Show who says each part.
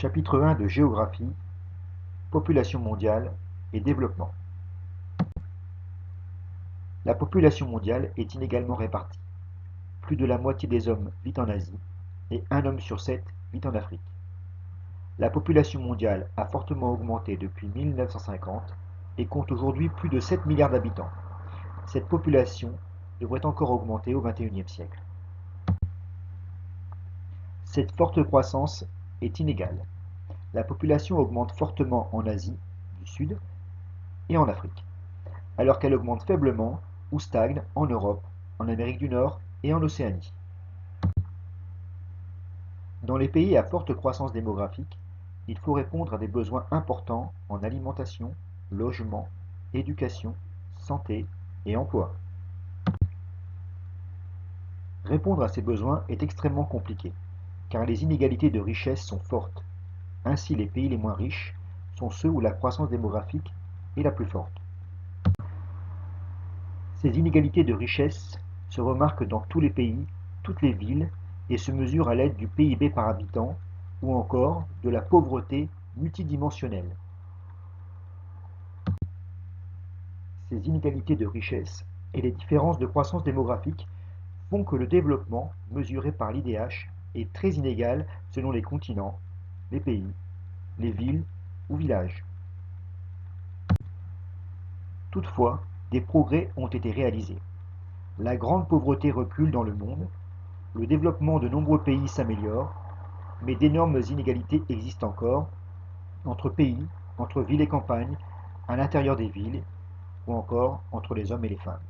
Speaker 1: Chapitre 1 de Géographie, Population mondiale et développement. La population mondiale est inégalement répartie. Plus de la moitié des hommes vit en Asie et un homme sur 7 vit en Afrique. La population mondiale a fortement augmenté depuis 1950 et compte aujourd'hui plus de 7 milliards d'habitants. Cette population devrait encore augmenter au XXIe siècle. Cette forte croissance est inégale. La population augmente fortement en Asie du Sud et en Afrique, alors qu'elle augmente faiblement ou stagne en Europe, en Amérique du Nord et en Océanie. Dans les pays à forte croissance démographique, il faut répondre à des besoins importants en alimentation, logement, éducation, santé et emploi. Répondre à ces besoins est extrêmement compliqué, car les inégalités de richesse sont fortes. Ainsi, les pays les moins riches sont ceux où la croissance démographique est la plus forte. Ces inégalités de richesse se remarquent dans tous les pays, toutes les villes, et se mesurent à l'aide du PIB par habitant ou encore de la pauvreté multidimensionnelle. Ces inégalités de richesse et les différences de croissance démographique font que le développement, mesuré par l'IDH, est très inégal selon les continents, les pays, les villes ou villages. Toutefois, des progrès ont été réalisés. La grande pauvreté recule dans le monde, le développement de nombreux pays s'améliore, mais d'énormes inégalités existent encore, entre pays, entre villes et campagnes, à l'intérieur des villes, ou encore entre les hommes et les femmes.